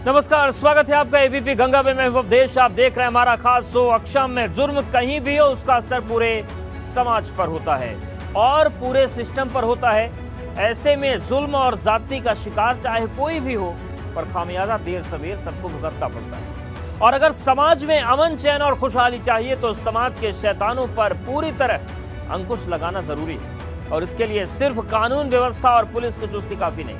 नमस्कार, स्वागत है आपका एबीपी गंगा में। मैं उपदेश, आप देख रहे हैं हमारा खास शो अक्षम में। जुर्म कहीं भी हो, उसका असर पूरे समाज पर होता है और पूरे सिस्टम पर होता है। ऐसे में जुल्म और जाति का शिकार चाहे कोई भी हो, पर खामियाजा देर सवेर सबको भुगतना पड़ता है। और अगर समाज में अमन, चैन और खुशहाली चाहिए तो समाज के शैतानों पर पूरी तरह अंकुश लगाना जरूरी है। और इसके लिए सिर्फ कानून व्यवस्था और पुलिस की चुस्ती काफी नहीं,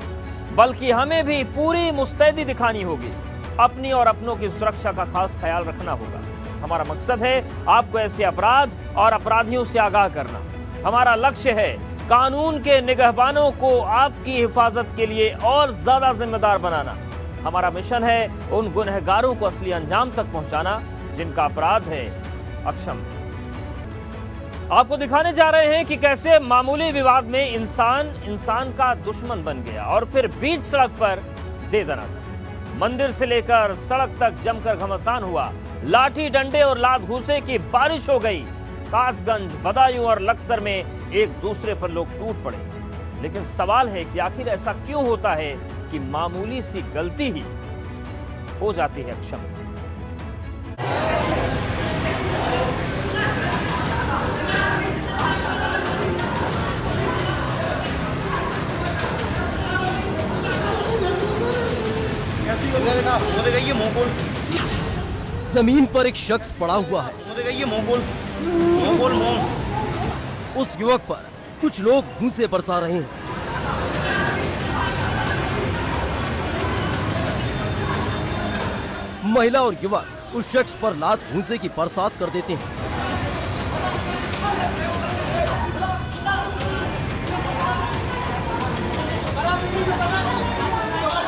बल्कि हमें भी पूरी मुस्तैदी दिखानी होगी। अपनी और अपनों की सुरक्षा का खास ख्याल रखना होगा। हमारा मकसद है आपको ऐसे अपराध और अपराधियों से आगाह करना। हमारा लक्ष्य है कानून के निगहबानों को आपकी हिफाजत के लिए और ज्यादा जिम्मेदार बनाना। हमारा मिशन है उन गुनहगारों को असली अंजाम तक पहुंचाना जिनका अपराध है अक्षम। आपको दिखाने जा रहे हैं कि कैसे मामूली विवाद में इंसान का दुश्मन बन गया और फिर बीच सड़क पर दे दना था। मंदिर से लेकर सड़क तक जमकर घमासान हुआ। लाठी डंडे और लात घूसे की बारिश हो गई। कासगंज, बदायूं और लक्सर में एक दूसरे पर लोग टूट पड़े। लेकिन सवाल है कि आखिर ऐसा क्यों होता है कि मामूली सी गलती ही हो जाती है अक्षम। जमीन पर एक शख्स पड़ा हुआ है। उस युवक पर कुछ लोग घूंसे बरसा रहे हैं। महिला और युवक उस शख्स पर लात घूंसे की बरसात कर देते हैं।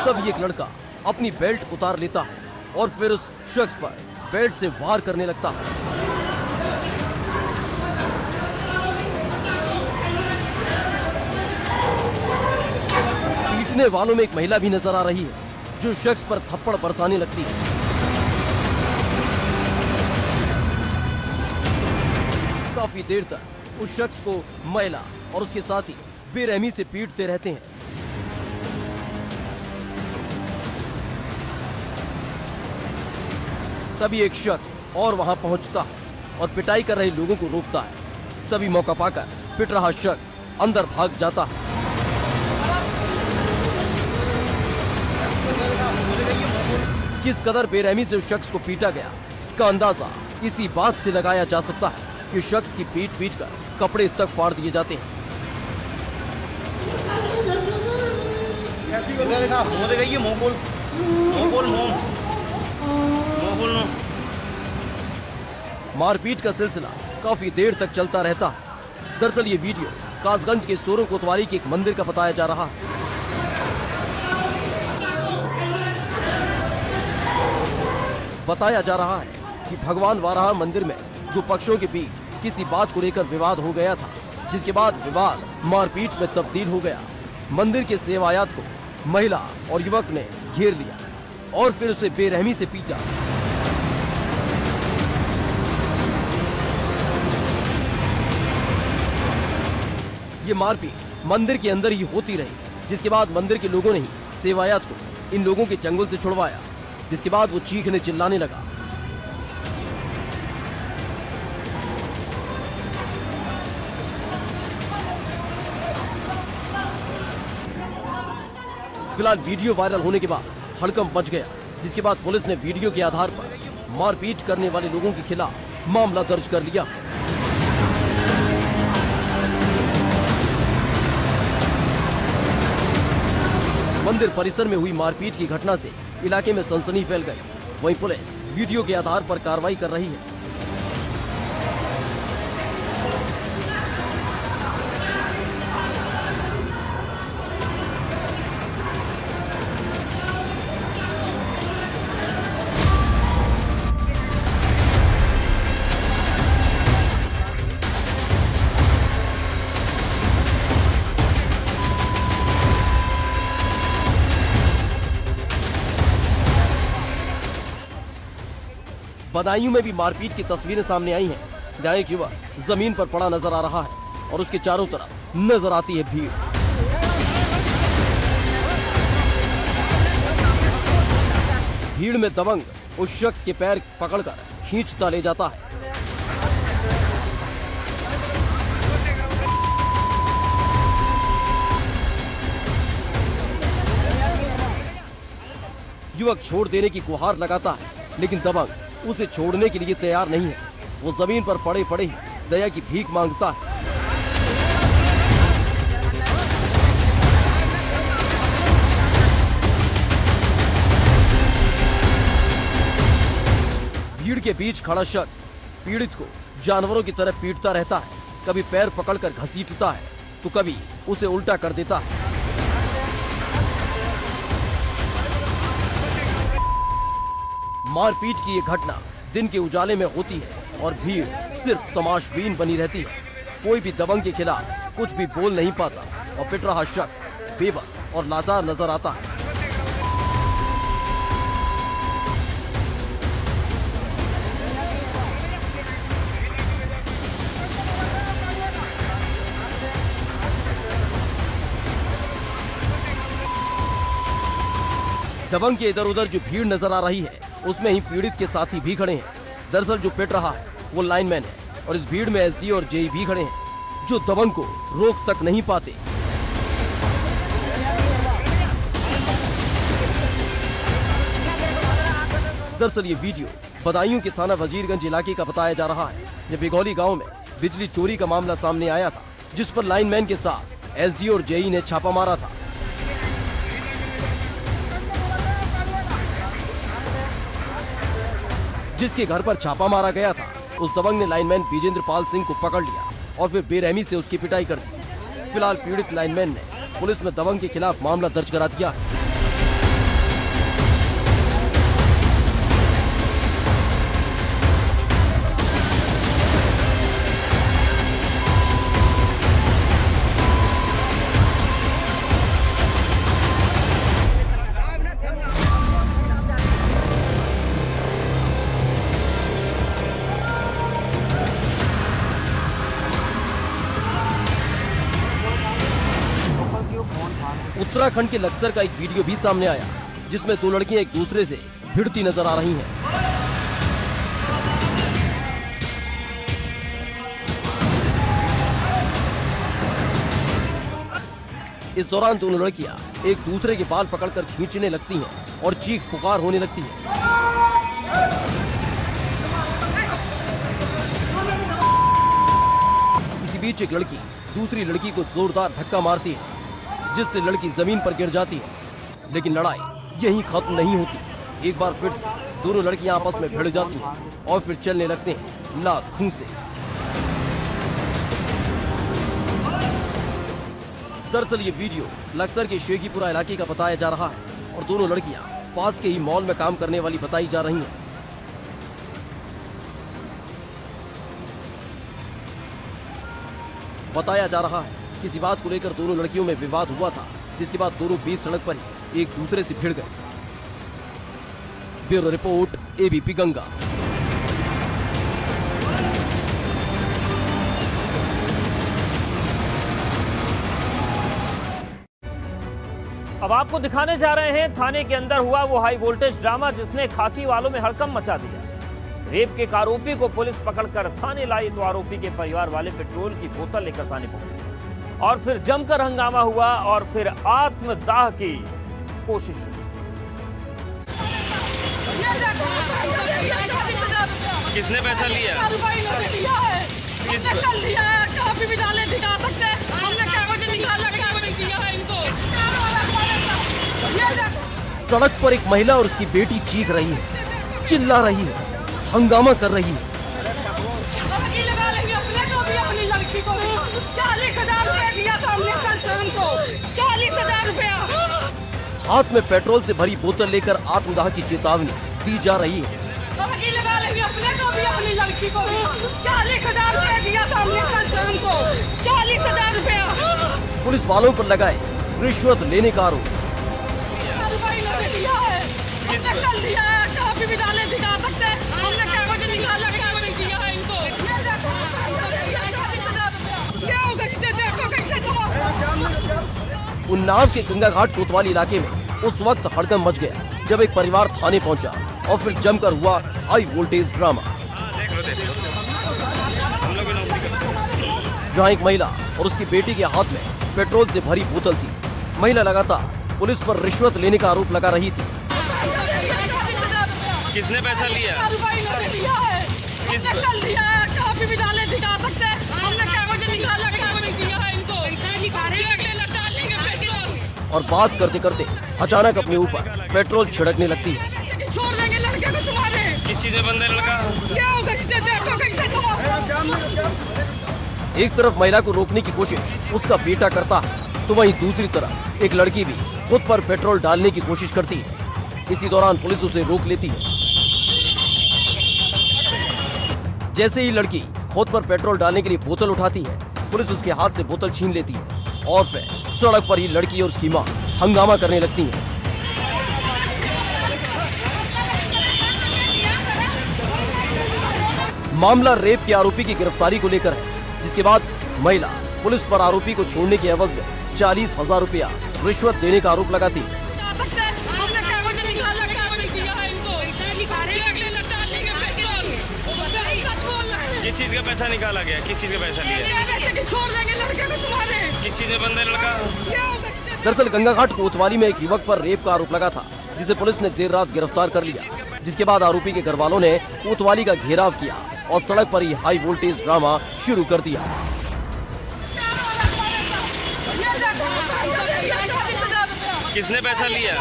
तब एक लड़का अपनी बेल्ट उतार लेता है और फिर उस शख्स पर बेल्ट से वार करने लगता है। पीटने वालों में एक महिला भी नजर आ रही है जो शख्स पर थप्पड़ बरसाने लगती है। काफी देर तक उस शख्स को महिला और उसके साथी बेरहमी से पीटते रहते हैं। तभी एक शख्स और वहां पहुंचता है और पिटाई कर रहे लोगों को रोकता है। तभी मौका पाकर पिट रहा शख्स अंदर भाग जाता है। किस कदर बेरहमी से उस शख्स को पीटा गया, इसका अंदाजा इसी बात से लगाया जा सकता है कि शख्स की पीट कर कपड़े तक फाड़ दिए जाते हैं। मारपीट का सिलसिला काफी देर तक चलता रहता है। दरअसल ये वीडियो कासगंज के सोरो कोतवाली के एक मंदिर का बताया जा रहा है। बताया जा रहा है कि भगवान वाराह मंदिर में दो पक्षों के बीच किसी बात को लेकर विवाद हो गया था, जिसके बाद विवाद मारपीट में तब्दील हो गया। मंदिर के सेवायात को महिला और युवक ने घेर लिया और फिर उसे बेरहमी से पीटा। ये मारपीट मंदिर के अंदर ही होती रही, जिसके बाद मंदिर के लोगों ने ही सेवायात को इन लोगों के चंगुल से छुड़वाया, जिसके बाद वो चीखने चिल्लाने लगा। फिलहाल वीडियो वायरल होने के बाद हड़कंप मच गया, जिसके बाद पुलिस ने वीडियो के आधार पर मारपीट करने वाले लोगों के खिलाफ मामला दर्ज कर लिया। मंदिर परिसर में हुई मारपीट की घटना से इलाके में सनसनी फैल गई। वहीं पुलिस वीडियो के आधार पर कार्रवाई कर रही है। बदायूं में भी मारपीट की तस्वीरें सामने आई हैं, जहां एक युवक जमीन पर पड़ा नजर आ रहा है और उसके चारों तरफ नजर आती है भीड़। भीड़ में दबंग उस शख्स के पैर पकड़कर खींचता ले जाता है। युवक छोड़ देने की गुहार लगाता है, लेकिन दबंग उसे छोड़ने के लिए तैयार नहीं है। वो जमीन पर पड़े पड़े ही दया की भीख मांगता है। भीड़ के बीच खड़ा शख्स पीड़ित को जानवरों की तरह पीटता रहता है। कभी पैर पकड़कर घसीटता है तो कभी उसे उल्टा कर देता है। मारपीट की ये घटना दिन के उजाले में होती है और भीड़ सिर्फ तमाशबीन बनी रहती है। कोई भी दबंग के खिलाफ कुछ भी बोल नहीं पाता और पिट रहा शख्स बेबस और लाचार नजर आता है। दबंग के इधर उधर जो भीड़ नजर आ रही है उसमें ही पीड़ित के साथी भी खड़े हैं। दरअसल जो पिट रहा है वो लाइनमैन है और इस भीड़ में एसडी और जेई भी खड़े हैं जो दबंग को रोक तक नहीं पाते। दरअसल ये वीडियो बदायूं के थाना वजीरगंज इलाके का बताया जा रहा है, जब बिगौली गांव में बिजली चोरी का मामला सामने आया था, जिस पर लाइनमैन के साथ एसडी और जेई ने छापा मारा था। जिसके घर पर छापा मारा गया था उस दबंग ने लाइनमैन विजेंद्र पाल सिंह को पकड़ लिया और फिर बेरहमी से उसकी पिटाई कर दी। फिलहाल पीड़ित लाइनमैन ने पुलिस में दबंग के खिलाफ मामला दर्ज करा दिया। उत्तराखंड के लक्सर का एक वीडियो भी सामने आया जिसमें दो लड़कियां एक दूसरे से भिड़ती नजर आ रही हैं। इस दौरान दोनों लड़कियां एक दूसरे के बाल पकड़कर खींचने लगती हैं और चीख पुकार होने लगती है। इसी बीच एक लड़की दूसरी लड़की को जोरदार धक्का मारती है जिससे लड़की जमीन पर गिर जाती है, लेकिन लड़ाई यहीं खत्म नहीं होती। एक बार फिर से दोनों लड़कियां आपस में भिड़ जाती हैं और फिर चलने लगते हैं नाक खून से। दरअसल ये वीडियो लक्सर के शेखीपुरा इलाके का बताया जा रहा है और दोनों लड़कियां पास के ही मॉल में काम करने वाली बताई जा रही हैं। बताया जा रहा है किसी बात को लेकर दोनों लड़कियों में विवाद हुआ था, जिसके बाद दोनों बीच सड़क पर ही एक दूसरे से भिड़ गए। Bureau report, ABP Ganga. अब आपको दिखाने जा रहे हैं थाने के अंदर हुआ वो हाई वोल्टेज ड्रामा जिसने खाकी वालों में हड़कंप मचा दिया। रेप के आरोपी को पुलिस पकड़कर थाने लाई तो आरोपी के परिवार वाले पेट्रोल की बोतल लेकर थाने पहुंचे और फिर जमकर हंगामा हुआ और फिर आत्मदाह की कोशिश हुई। किसने पैसा लिया? किसने कल लिया है? काफी भी डाले दिखा सकते हैं। हमने क्या बजे निकाला, क्या बजे दिया है इनको। सड़क पर एक महिला और उसकी बेटी चीख रही है, चिल्ला रही है, हंगामा कर रही है। लगा लेंगे अपने को भी, अपनी लड़की को भी। 40,000 रुपया दिया था हमने कल शाम को, 40,000 रुपया। हाथ में पेट्रोल से भरी बोतल लेकर आत्मदाह की चेतावनी दी जा रही है। लगा लेंगे अपने को भी, अपनी लड़की को भी। 40,000 रुपया दिया था हमने कल शाम को, 40,000 रुपया। पुलिस वालों पर लगाए रिश्वत लेने का आरोप। कल दिया है, काफी भी डाले दिखा सकते हैं। हमने क्या बजे निकाला, क्या बजे दिया है इनको। उन्नाव के गंगा घाट कोतवाली इलाके में उस वक्त हड़कंप मच गया जब एक परिवार थाने पहुंचा और फिर जमकर हुआ हाई वोल्टेज ड्रामा, देख लो हम लोग भी नौकरी करते हैं। जहां एक महिला और उसकी बेटी के हाथ में पेट्रोल से भरी बोतल थी। महिला लगातार पुलिस पर रिश्वत लेने का आरोप लगा रही थी। किसने पैसा लिया? किसने कल दिया है? काफी भी डाले दिखा सकते हैं। हमने कागज निकाला, कागज दिया है इनको। अगले डाल लेंगे पेट्रोल। और बात करते करते अचानक अपने ऊपर पेट्रोल छिड़कने लगती है। छोड़ देंगे लड़के को तुम्हारे। किस चीज में बंद है लड़का? क्या होगा किससे देखो कैसे तुम। एक तरफ महिला को रोकने की कोशिश उसका बेटा करता है, तो वहीं दूसरी तरफ एक लड़की भी खुद पर पेट्रोल डालने की कोशिश करती है। इसी दौरान पुलिस उसे रोक लेती है। जैसे ही लड़की खुद पर पेट्रोल डालने के लिए बोतल उठाती है, पुलिस उसके हाथ से बोतल छीन लेती है और फिर सड़क पर ही लड़की और उसकी मां हंगामा करने लगती हैं। मामला रेप के आरोपी की गिरफ्तारी को लेकर है, जिसके बाद महिला पुलिस पर आरोपी को छोड़ने के एवज में 40,000 रुपया रिश्वत देने का आरोप लगाती है। हमने कागज निकाला, कागज दिया है इनको। अगले डाल लेंगे पेट्रोल। सच बोल रहे हैं। किस चीज का पैसा निकाला गया? किस चीज का पैसा लिया? छोड़ देंगे लड़के को तुम्हारे। किस चीज में बंद है लड़का? क्या होगा किससे दरअसल गंगाघाट कोतवाली में एक युवक पर रेप का आरोप लगा था, जिसे पुलिस ने देर रात गिरफ्तार कर लिया। जिसके बाद आरोपी के घर वालों ने कोतवाली का घेराव किया और सड़क पर ही हाई वोल्टेज ड्रामा शुरू कर दिया। किसने पैसा लिया?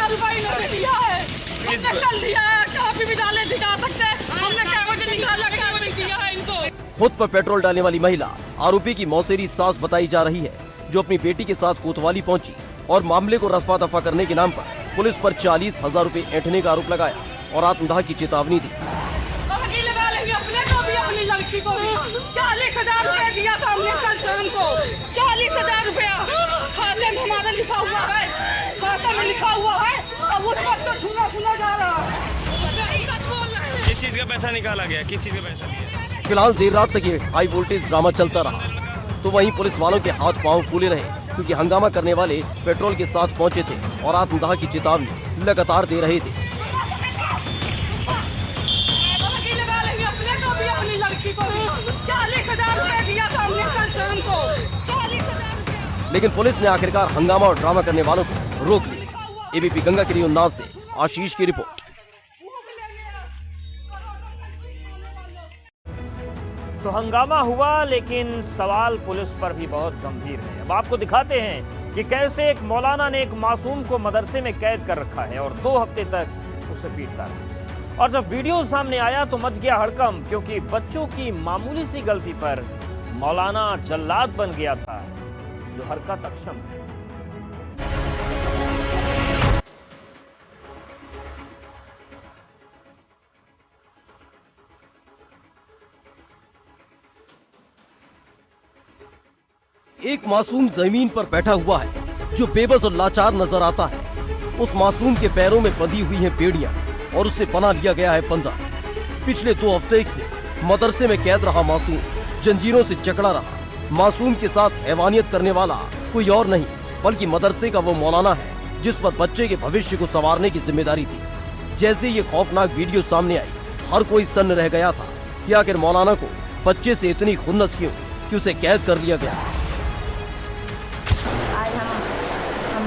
दिया है। किसने कल दिया है? काफी भी डाले दिखा सकते हैं। हमने कागज निकाला, कागज दिया है इनको। खुद पर पेट्रोल डालने वाली महिला आरोपी की मौसेरी सास बताई जा रही है, जो अपनी बेटी के साथ कोतवाली पहुंची और मामले को रफा दफा करने के नाम पर पुलिस पर 40,000 रुपए ऐंठने का आरोप लगाया और आत्मदाह की चेतावनी दी। लगा लेंगे अपने को भी, अपनी लड़की को भी। 40,000 रुपया दिया था हमने कल शाम को। 40,000 रुपया खाते में हमारा लिखा हुआ है, खाते में लिखा हुआ है। अब उस बात को छूना जा रहा है। सच बोल रहे हैं। किस चीज का पैसा निकाला गया? किस चीज का पैसा लिया? फिलहाल देर रात तक ये हाई वोल्टेज ड्रामा चलता रहा, तो वहीं पुलिस वालों के हाथ पांव फूले रहे, क्योंकि हंगामा करने वाले पेट्रोल के साथ पहुंचे थे और आत्मदाह की चेतावनी लगातार दे रहे थे। लगा लेंगे अपने को भी, अपनी लड़की को भी। 40,000 रुपया दिया था हमने कल शाम को। 40,000 रुपया। लेकिन पुलिस ने आखिरकार हंगामा और ड्रामा करने वालों को रोक लिया। एबीपी गंगा के लिए उन्नाव से आशीष की रिपोर्ट। तो हंगामा हुआ, लेकिन सवाल पुलिस पर भी बहुत गंभीर है। अब आपको दिखाते हैं कि कैसे एक मौलाना ने एक मासूम को मदरसे में कैद कर रखा है और 2 हफ्ते तक उसे पीटता रहा। और जब वीडियो सामने आया तो मच गया हड़कंप, क्योंकि बच्चों की मामूली सी गलती पर मौलाना जल्लाद बन गया था, जो हरकत अक्षम है। एक मासूम जमीन पर बैठा हुआ है, जो बेबस और लाचार नजर आता है। उस मासूम के पैरों में बंधी हुई हैं बेड़ियां और उससे बना लिया गया है फंदा। पिछले 2 हफ्ते से मदरसे में कैद रहा मासूम जंजीरों से जकड़ा रहा। मासूम के साथ हैवानियत करने वाला कोई और नहीं, बल्कि मदरसे का वो मौलाना है, जिस पर बच्चे के भविष्य को संवारने की जिम्मेदारी थी। जैसे ये खौफनाक वीडियो सामने आई, हर कोई सन्न रह गया था कि आखिर मौलाना को बच्चे से इतनी खुन्नस क्यों कि उसे कैद कर लिया गया।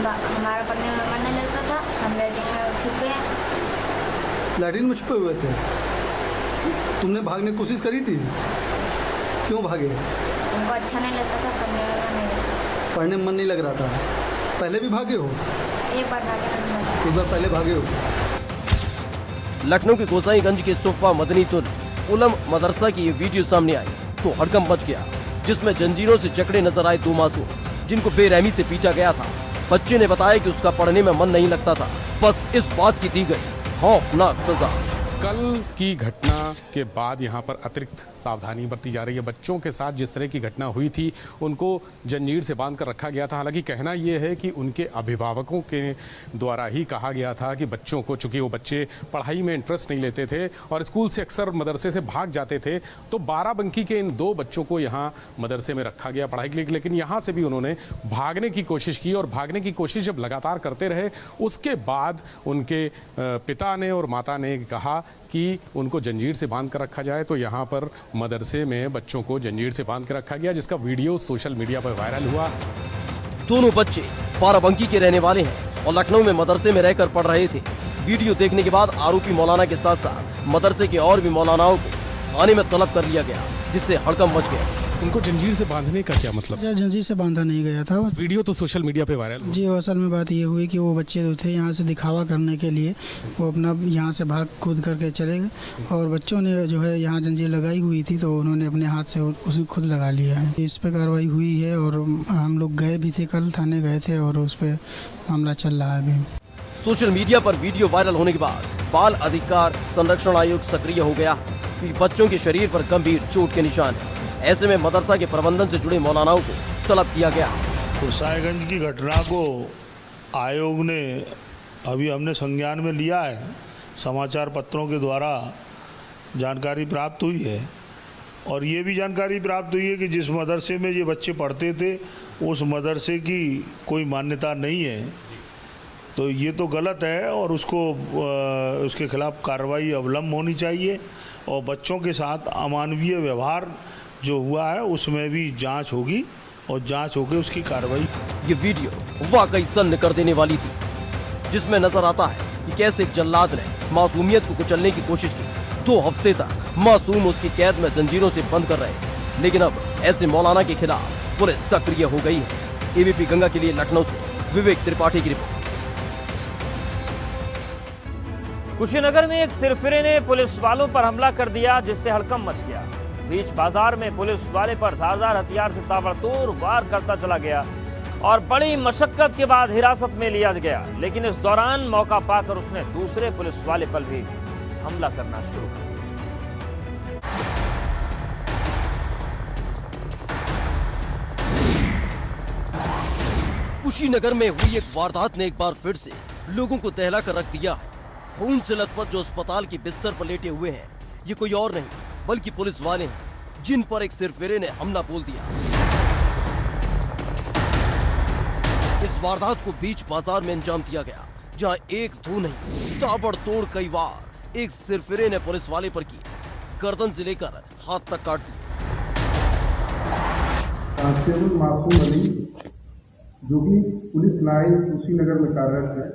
हमारा पढ़ने में मन नहीं लगता था, हम लैट्रिन में छुप गए। लैट्रिन में छुपे हुए थे? तुमने भागने की कोशिश करी थी? क्यों भागे? उनको अच्छा नहीं लगता था, पढ़ने में मन नहीं लगता। पढ़ने में मन नहीं लग रहा था। पहले भी भागे हो? एक बार भागे ना, बस। एक बार पहले भागे हो? लखनऊ के गोसाईगंज के सुफ़ा मदनीतुल उलम मदरसा की ये वीडियो सामने आई तो हड़कंप मच गया, जिसमें जंजीरों से जकड़े नजर आए 2 मासूम, जिनको बेरहमी से पीटा गया था। बच्चे ने बताया कि उसका पढ़ने में मन नहीं लगता था, बस इस बात की दी गई खौफनाक सजा। कल की घटना के बाद यहाँ पर अतिरिक्त सावधानी बरती जा रही है। बच्चों के साथ जिस तरह की घटना हुई थी उनको जंजीर से बांध कर रखा गया था। हालांकि कहना ये है कि उनके अभिभावकों के द्वारा ही कहा गया था कि बच्चों को, चूंकि वो बच्चे पढ़ाई में इंटरेस्ट नहीं लेते थे और स्कूल से अक्सर मदरसे से भाग जाते थे, तो बाराबंकी के इन 2 बच्चों को यहाँ मदरसे में रखा गया पढ़ाई के लिए। लेकिन यहाँ से भी उन्होंने भागने की कोशिश की और भागने की कोशिश जब लगातार करते रहे उसके बाद उनके पिता ने और माता ने कहा कि उनको जंजीर से बांध कर रखा जाए। तो यहाँ पर मदरसे में बच्चों को जंजीर से बांध कर रखा गया, जिसका वीडियो सोशल मीडिया पर वायरल हुआ। दोनों बच्चे बाराबंकी के रहने वाले हैं और लखनऊ में मदरसे में रहकर पढ़ रहे थे। वीडियो देखने के बाद आरोपी मौलाना के साथ साथ मदरसे के और भी मौलानाओं को थाने में तलब कर लिया गया, जिससे हड़कंप मच गया। उनको जंजीर से बांधने का क्या मतलब? जंजीर से बांधा नहीं गया था। वीडियो तो सोशल मीडिया पे वायरल जी। असल में बात ये हुई कि वो बच्चे जो थे यहाँ से दिखावा करने के लिए वो अपना यहाँ से भाग कूद करके चले गए और बच्चों ने जो है यहाँ जंजीर लगाई हुई थी तो उन्होंने अपने हाथ से उसे खुद लगा लिया है। इस पर कार्रवाई हुई है और हम लोग गए भी थे, कल थाने गए थे और उस पर मामला चल रहा है अभी। सोशल मीडिया पर वीडियो वायरल होने के बाद बाल अधिकार संरक्षण आयोग सक्रिय हो गया कि बच्चों के शरीर पर गंभीर चोट के निशान है। ऐसे में मदरसा के प्रबंधन से जुड़े मौलानाओं को तलब किया गया। कुसाईगंज की घटना को आयोग ने अभी हमने संज्ञान में लिया है। समाचार पत्रों के द्वारा जानकारी प्राप्त हुई है और ये भी जानकारी प्राप्त हुई है कि जिस मदरसे में ये बच्चे पढ़ते थे उस मदरसे की कोई मान्यता नहीं है। तो ये तो गलत है और उसके खिलाफ कार्रवाई अवलंब होनी चाहिए और बच्चों के साथ अमानवीय व्यवहार जो हुआ है उसमें भी जांच होगी और जांच होकर उसकी कार्रवाई। ये वीडियो वाकई सन्न कर देने वाली थी, जिसमें नजर आता है कि कैसे एक जल्लाद ने मासूमियत को कुचलने की कोशिश की। 2 हफ्ते तक मासूम उसकी कैद में जंजीरों से बंद कर रहे, लेकिन अब ऐसे मौलाना के खिलाफ पुलिस सक्रिय हो गई है। एबीपी गंगा के लिए लखनऊ से विवेक त्रिपाठी की रिपोर्ट। कुशीनगर में एक सिरफिरे ने पुलिस वालों पर हमला कर दिया, जिससे हड़कंप मच गया। बीच बाजार में पुलिस वाले पर धारदार हथियार से ताबड़तोड़ वार करता चला गया और बड़ी मशक्कत के बाद हिरासत में लिया गया। लेकिन इस दौरान मौका पाकर उसने दूसरे पुलिस वाले पर भी हमला करना शुरू कर दिया। कुशीनगर में हुई एक वारदात ने एक बार फिर से लोगों को दहला कर रख दिया है। खून से लथपथ जो अस्पताल के बिस्तर पर लेटे हुए हैं, ये कोई और नहीं बल्कि पुलिस वाले हैं, जिन पर एक सिरफिरे ने हमला बोल दिया। इस वारदात को बीच बाजार में अंजाम दिया गया, जहां एक दो नहीं ताबड़तोड़ कई वार एक सिरफिरे ने पुलिस वाले पर की, गर्दन से लेकर हाथ तक काट दिए। कांस्टेबल मासूम अली, जो कि पुलिस लाइन कुशीनगर में कार्यरत है,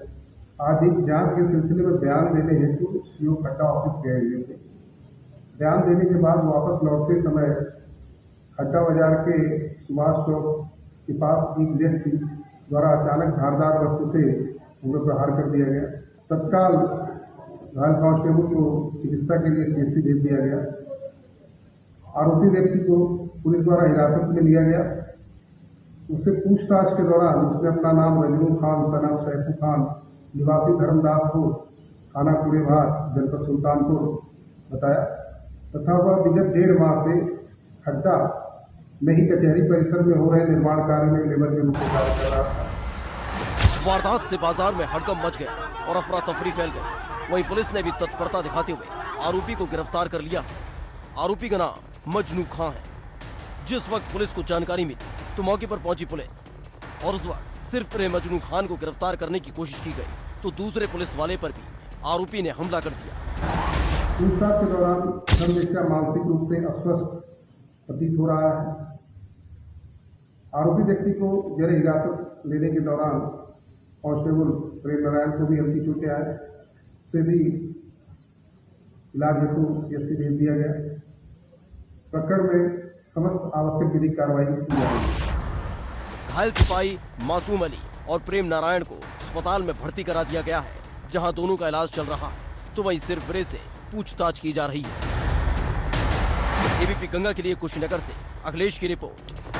आज एक जांच के सिलसिले में बयान देने हेतु सीओ खड्डा ऑफिस गए हुए थे। बयान देने के बाद वापस लौटते समय खड्डा बाजार के सुभाष चौक के पास एक व्यक्ति द्वारा अचानक धारदार वस्तु से उन पर प्रहार कर दिया गया। तत्काल घायल कांस्टेबल को चिकित्सा के लिए सीएचसी भेज दिया गया। आरोपी व्यक्ति को पुलिस द्वारा हिरासत में लिया गया। उससे पूछताछ के दौरान उसने अपना नाम मजनू खान सना सैफू खान निवासी धर्मदासपुर थाना कुरेभार जनपद सुल्तानपुर बताया तथा वह विगत 1.5 माह से खड्डा में ही कचहरी परिसर में हो रहे निर्माण कार्य में लेबर के रूप में कार्य कर रहा था। वारदात से बाजार में हड़कंप मच गया और अफरा तफरी फैल गई। वहीं पुलिस ने भी तत्परता दिखाते हुए आरोपी को गिरफ्तार कर लिया। आरोपी का नाम मजनू खां है। जिस वक्त पुलिस को जानकारी मिली तो मौके पर पहुंची पुलिस और उस वक्त सिर्फ मजनू खान को गिरफ्तार करने की कोशिश की गई तो दूसरे पुलिस वाले पर भी आरोपी ने हमला कर दिया। पूछताछ के दौरान हर व्यक्ति मानसिक रूप से अस्वस्थ प्रतीत हो रहा है। आरोपी व्यक्ति को जेल हिरासत लेने के दौरान कांस्टेबल प्रेम नारायण को भी हल्की चोटें आए, उसे भी इलाज हेतु सीएचसी भेज दिया गया। प्रकरण में समस्त आवश्यक विधिक कार्रवाई की जा रही है। घायल सिपाही मासूम अली और प्रेम नारायण को अस्पताल में भर्ती करा दिया गया है, जहां दोनों का इलाज चल रहा है, तो वहीं सिरफिरे से पूछताछ की जा रही है। एबीपी गंगा के लिए कुशीनगर से अखिलेश की रिपोर्ट।